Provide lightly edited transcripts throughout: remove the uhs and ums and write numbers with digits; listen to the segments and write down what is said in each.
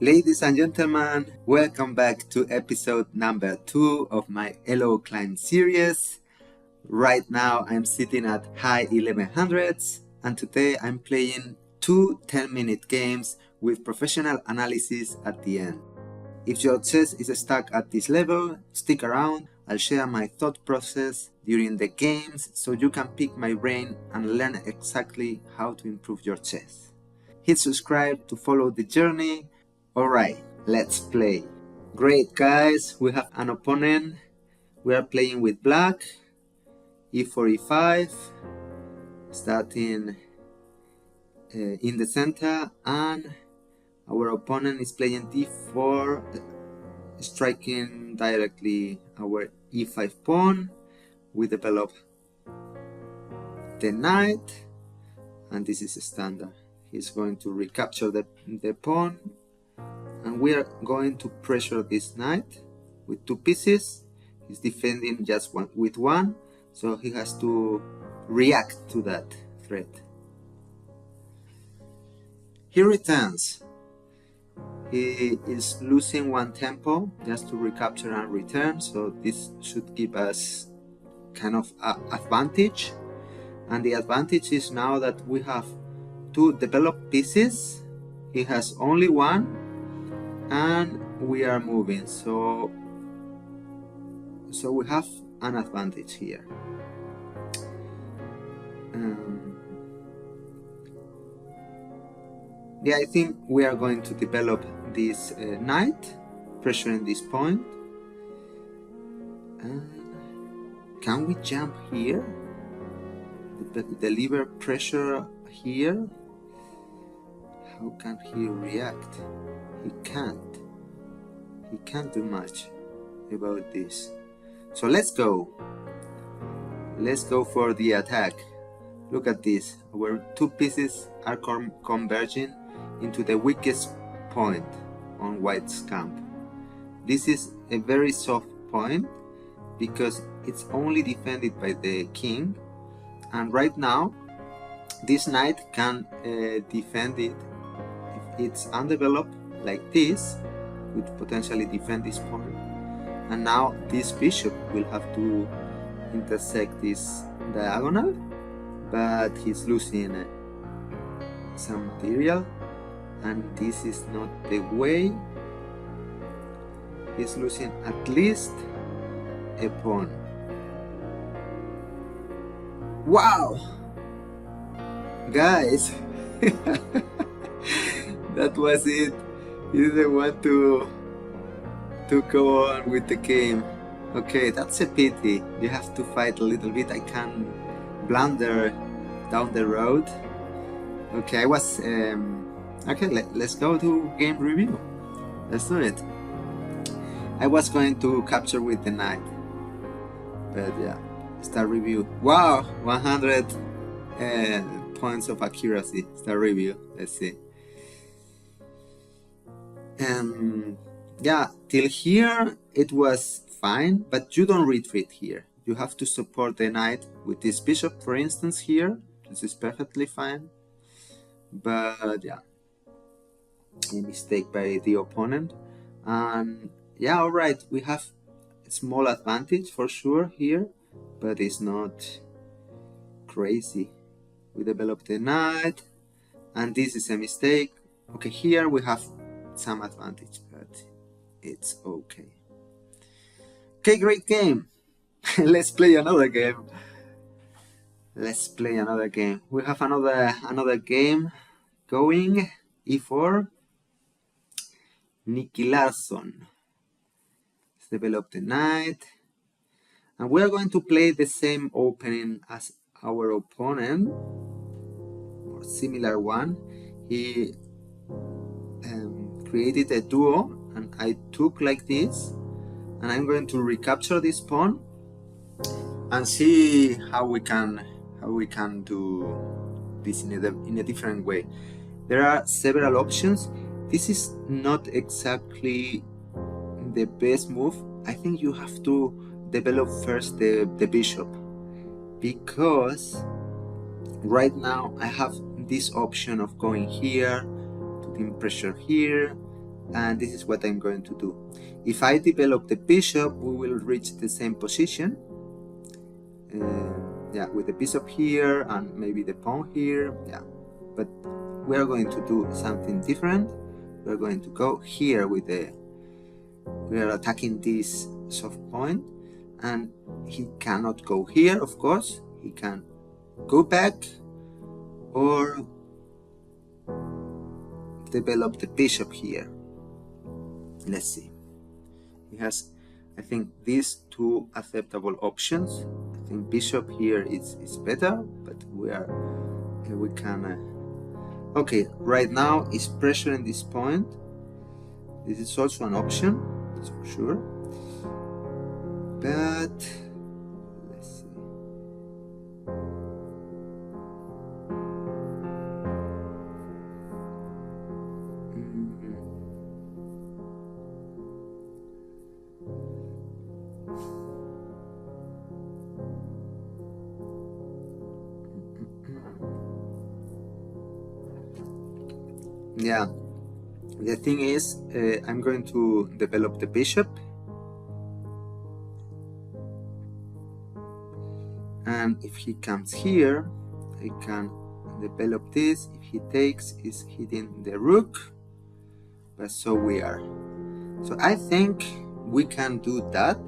Ladies and gentlemen, welcome back to episode number 2 of my Elo Climb series. Right now I'm sitting at high 1100s and today I'm playing two 10-minute games with professional analysis at the end. If your chess is stuck at this level, stick around. I'll share my thought process during the games so you can pick my brain and learn exactly how to improve your chess. Hit subscribe to follow the journey. Alright, let's play. Great guys, we have an opponent. We are playing with black. E4, E5. Starting in the center, and our opponent is playing D4, striking directly our E5 pawn. We develop the knight, and this is a standard. He's going to recapture the pawn, and we are going to pressure this knight with two pieces. He's defending just with one, so he has to react to that threat. He returns. He is losing one tempo just to recapture and return, so this should give us kind of an advantage. And the advantage is now that we have two developed pieces. He has only one, and we are moving, so we have an advantage here. Yeah, I think we are going to develop this knight, pressuring this point. Can we jump here? Deliver pressure here? How can he react? He can't. He can't do much about this. So let's go. Let's go for the attack. Look at this. Our two pieces are converging into the weakest point on white's camp. This is a very soft point because it's only defended by the king, and right now this knight can defend it if it's undeveloped like this, which potentially defend this point. And now this bishop will have to intersect this diagonal, but he's losing some material, and this is not the way. He's losing at least a pawn. Wow! Guys! That was it. He didn't want to go on with the game. Okay, that's a pity. You have to fight a little bit. I can blunder down the road. Okay, I was okay, let's go to game review. Let's do it. I was going to capture with the knight, but yeah, start review. Wow, 100 points of accuracy. Start review. Let's see. Yeah, till here it was fine, but you don't retreat here. You have to support the knight with this bishop, for instance, here. This is perfectly fine. But yeah, a mistake by the opponent. And yeah, alright, we have a small advantage for sure here, but it's not crazy. We developed the knight, and this is a mistake. Okay, here we have some advantage, but it's okay. Okay, great game. Let's play another game. Let's play another game. We have another game going. E4. Nicky Larson. Let's develop the knight. And we are going to play the same opening as our opponent, or similar one. He created a duo, and I took like this, and I'm going to recapture this pawn and see how we can do this in a different way. There are several options. This is not exactly the best move. I think you have to develop first the bishop, because right now I have this option of going here, putting pressure here, and this is what I'm going to do. If I develop the bishop, we will reach the same position. Yeah, with the bishop here and maybe the pawn here. Yeah, but we are going to do something different. We are going to go here with the, we are attacking this soft point, and he cannot go here, of course. He can go back or develop the bishop here. Let's see. He has, I think, these two acceptable options. I think bishop here is better, but we can. Okay, right now is pressuring this point. This is also an option, that's for sure. But let's see. Yeah, the thing is, I'm going to develop the bishop, and if he comes here, I can develop this. If he takes, is hitting the rook, but so we are. So I think we can do that.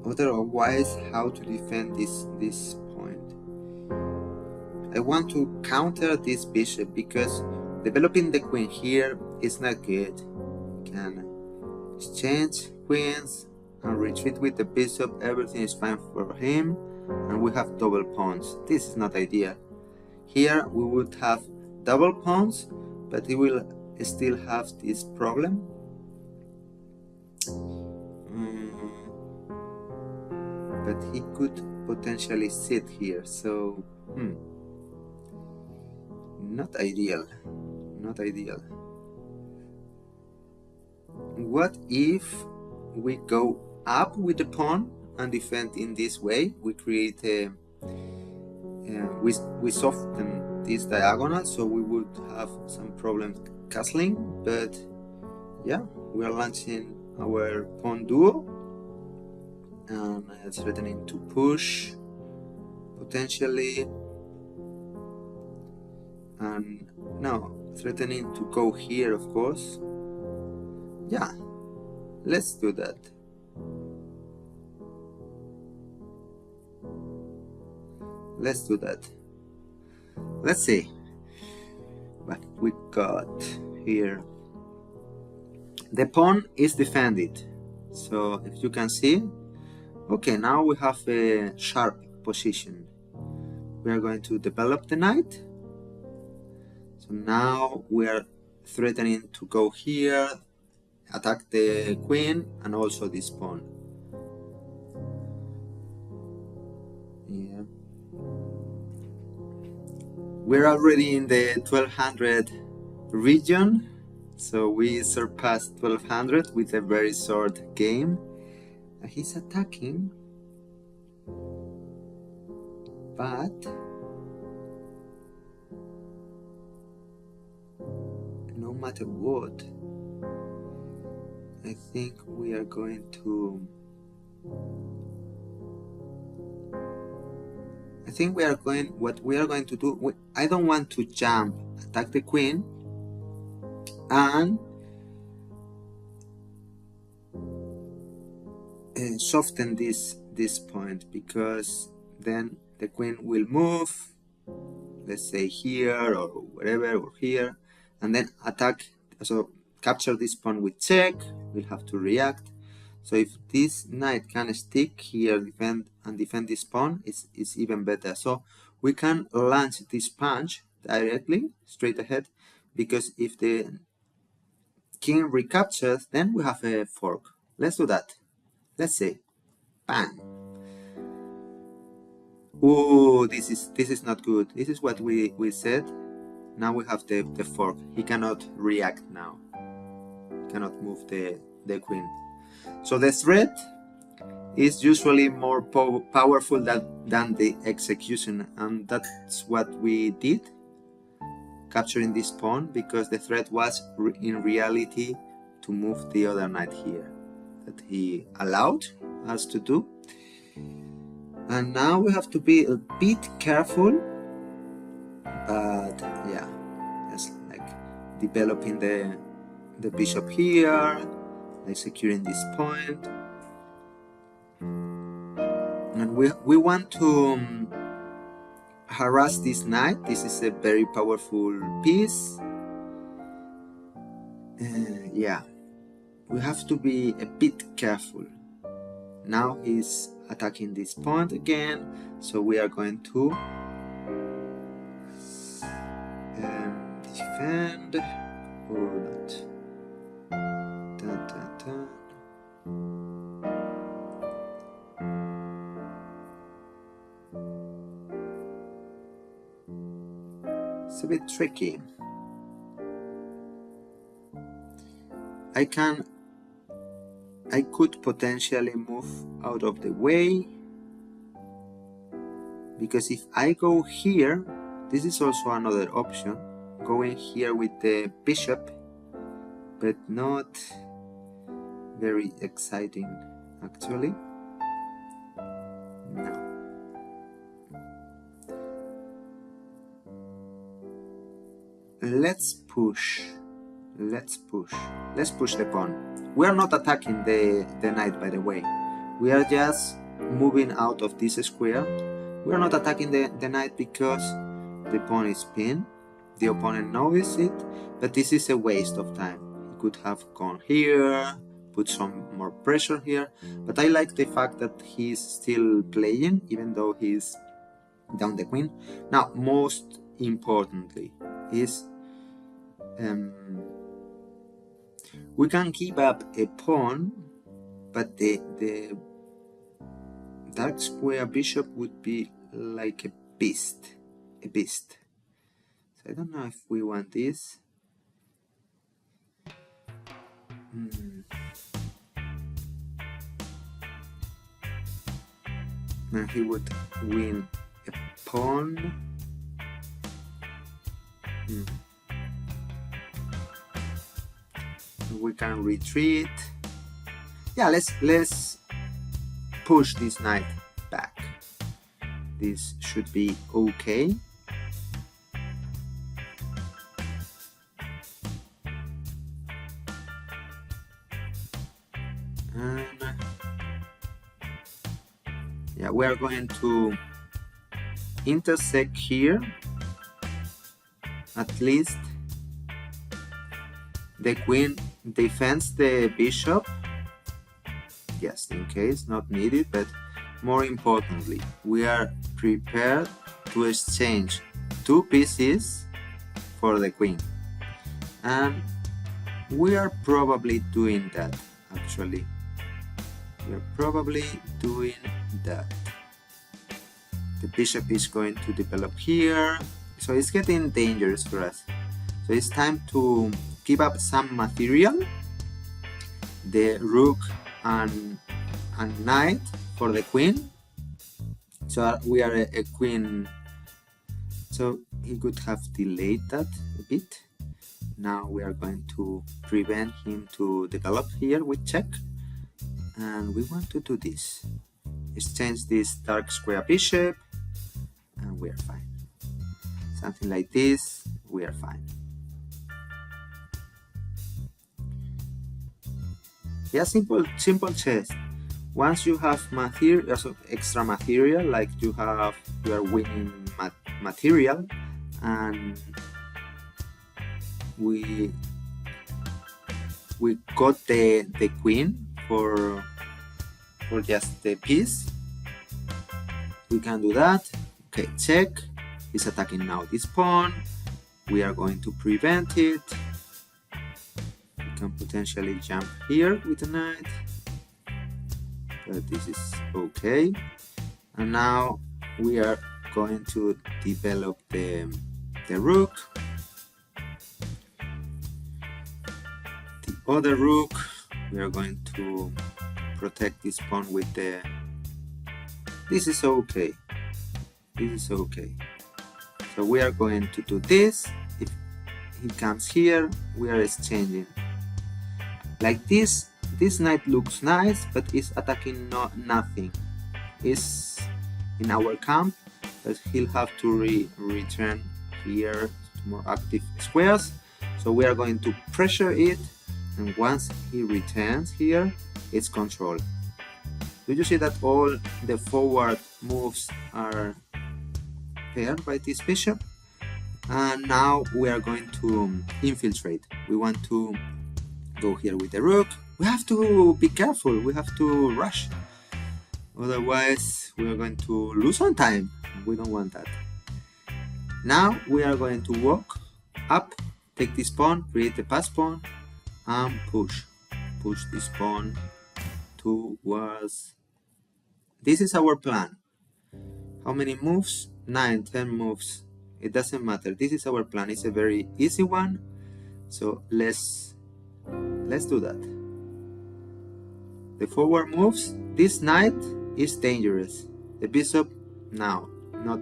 Otherwise, how to defend this point? I want to counter this bishop because developing the queen here is not good. Can exchange queens and retreat with the bishop. Everything is fine for him, and we have double pawns. This is not ideal. Here we would have double pawns, but he will still have this problem. But he could potentially sit here, so not ideal. Not ideal. What if we go up with the pawn and defend in this way? We create a we soften this diagonal, so we would have some problems castling. But yeah, we are launching our pawn duo and threatening to push potentially, and now threatening to go here, of course. Yeah, let's do that. Let's do that. Let's see what we got here. The pawn is defended, so if you can see, okay, now we have a sharp position. We are going to develop the knight. So now we are threatening to go here, attack the queen, and also this pawn. Yeah. We're already in the 1200 region, so we surpassed 1200 with a very short game. He's attacking, but no matter what, I think we are going to what we are going to do, I don't want to jump, attack the queen, and soften this point, because then the queen will move, let's say here or wherever, or here, and then attack, so capture this pawn with check. We'll have to react. So if this knight can stick here, defend this pawn, it's even better. So we can launch this punch directly straight ahead, because if the king recaptures, then we have a fork. Let's do that. Let's see. Bang. Oh, this is not good. This is what we said. Now we have the fork. He cannot react now. Cannot move the queen. So the threat is usually more powerful than the execution, and that's what we did. capturing this pawn because the threat was in reality to move the other knight here that he allowed us to do. And now we have to be a bit careful, but yeah, just like developing the bishop here, like securing this point. And we want to harass this knight. This is a very powerful piece. Yeah, we have to be a bit careful. Now he's attacking this point again, so we are going to defend or not. Dun, dun, dun. It's a bit tricky. I could potentially move out of the way, because if I go here, this is also another option, going here with the bishop, but not very exciting actually. No. Let's push the pawn. We are not attacking the knight, by the way. We are just moving out of this square. We are not attacking the knight because the pawn is pinned. The opponent knows it, but this is a waste of time. He could have gone here, put some more pressure here, but I like the fact that he's still playing, even though he's down the queen. Now, most importantly is we can give up a pawn, but the dark square bishop would be like a beast. So I don't know if we want this. Now he would win a pawn. We can retreat. Yeah, let's push this knight back. This should be okay. And yeah, we are going to intersect here. At least the queen defends the bishop, just in case, not needed, but more importantly, we are prepared to exchange two pieces for the queen. And we are probably doing that, actually. We are probably doing that. The bishop is going to develop here, so it's getting dangerous for us. So it's time to give up some material, the rook and knight for the queen. So we are a queen, so he could have delayed that a bit. Now we are going to prevent him to develop here with check, and we want to do this. Exchange this dark square bishop, and we are fine. Something like this, we are fine. Yeah, simple chess. Once you have material, extra material, like you are winning material, and we got the queen for just the piece. We can do that. Okay, check. He's attacking now this pawn. We are going to prevent it. Can potentially jump here with the knight, but this is okay. And now we are going to develop the rook. The other rook, we are going to protect this pawn with the... This is okay. This is okay. So we are going to do this. he comes here, we are exchanging. Like this knight looks nice, but is attacking nothing. Is in our camp, but he'll have to return here to more active squares. So we are going to pressure it, and once he returns here, it's control. Do you see that all the forward moves are paired by this bishop? And now we are going to infiltrate. We want to go here with the rook. We have to be careful, we have to rush. Otherwise, we are going to lose on time. We don't want that. Now we are going to walk up, take this pawn, create the pass pawn, and push. Push this pawn towards... This is our plan. How many moves? 9, 10 moves. It doesn't matter. This is our plan. It's a very easy one. So let's do that. The forward moves. This knight is dangerous. The bishop, now, not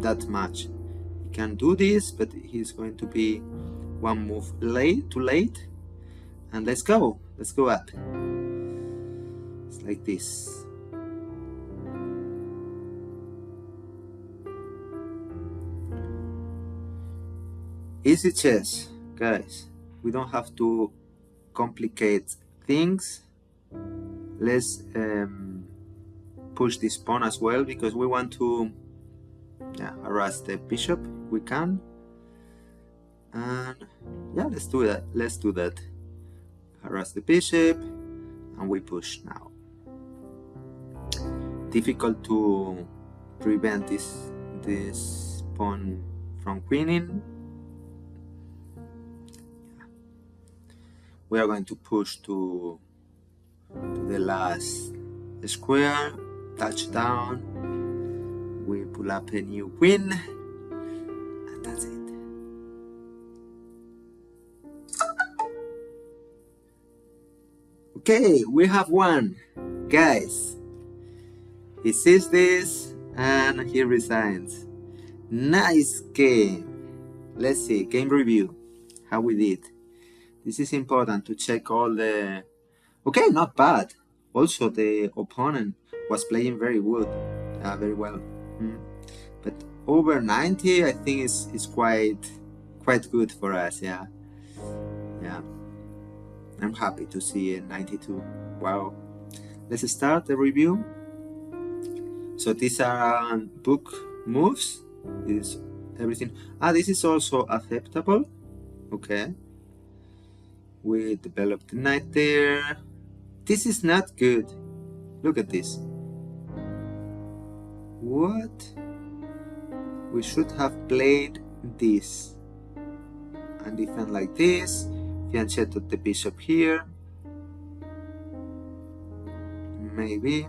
that much. He can do this, but he's going to be one move too late. And let's go up. It's like this. Easy chess, guys. We don't have to complicate things. Let's push this pawn as well, because we want to harass the bishop. We can, and let's do that. Harass the bishop, and we push now. Difficult to prevent this pawn from queening. We are going to push to the last square, touchdown. We pull up a new queen, and that's it. Okay, we have won, guys. He sees this and he resigns. Nice game. Let's see, game review, how we did. This is important to check all the... Okay, not bad. Also, the opponent was playing very good, very well. But over 90, I think is quite good for us. Yeah. I'm happy to see a 92. Wow. Let's start the review. So these are book moves. This is everything. This is also acceptable. Okay. We developed the knight there. This is not good. Look at this. What? We should have played this and defend like this. Fianchetto the bishop here. Maybe.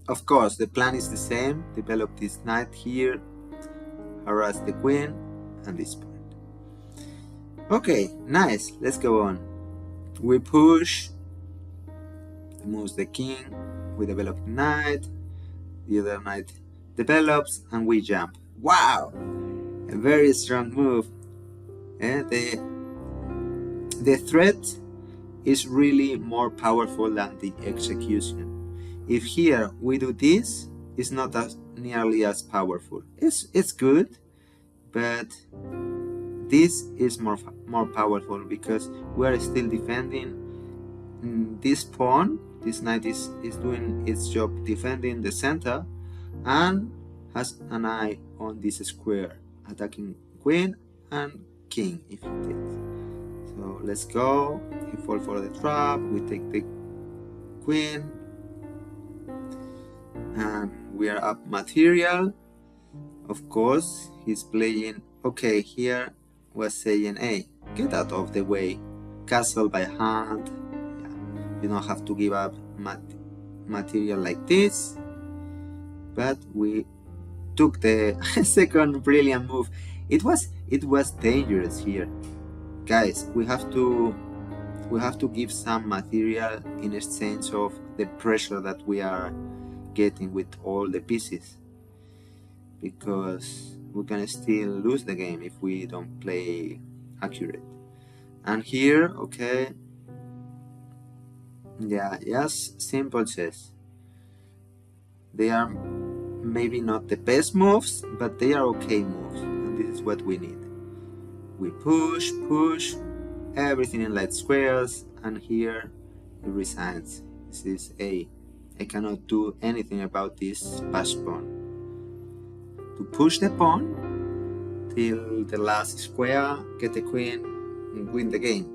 Of course, the plan is the same. Develop this knight here, harass the queen, and this point. Okay, nice. Let's go on. We push. Moves the king. We develop the knight. The other knight develops, and we jump. Wow! A very strong move. And the threat is really more powerful than the execution. If here we do this, it's not nearly as powerful. It's good, but this is more powerful because we are still defending this pawn. This knight is doing its job defending the center and has an eye on this square, attacking queen and king if he takes. So let's go. He falls for the trap. We take the queen. And we are up material. Of course, he's playing. Okay, here was saying, hey, get out of the way. Castle by hand. Yeah. You don't have to give up material like this. But we took the second brilliant move. It was dangerous here, guys. We have to give some material in exchange of the pressure that we are getting with all the pieces, because we're gonna still lose the game if we don't play accurate. And here, okay, yeah, just simple chess. They are maybe not the best moves, but they are okay moves, and this is what we need. We push, everything in light squares, and here it resigns. This is A. I cannot do anything about this pass pawn. To push the pawn till the last square, get the queen, and win the game.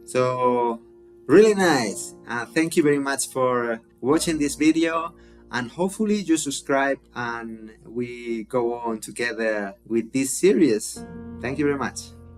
So, really nice. Thank you very much for watching this video, and hopefully you subscribe and we go on together with this series. Thank you very much.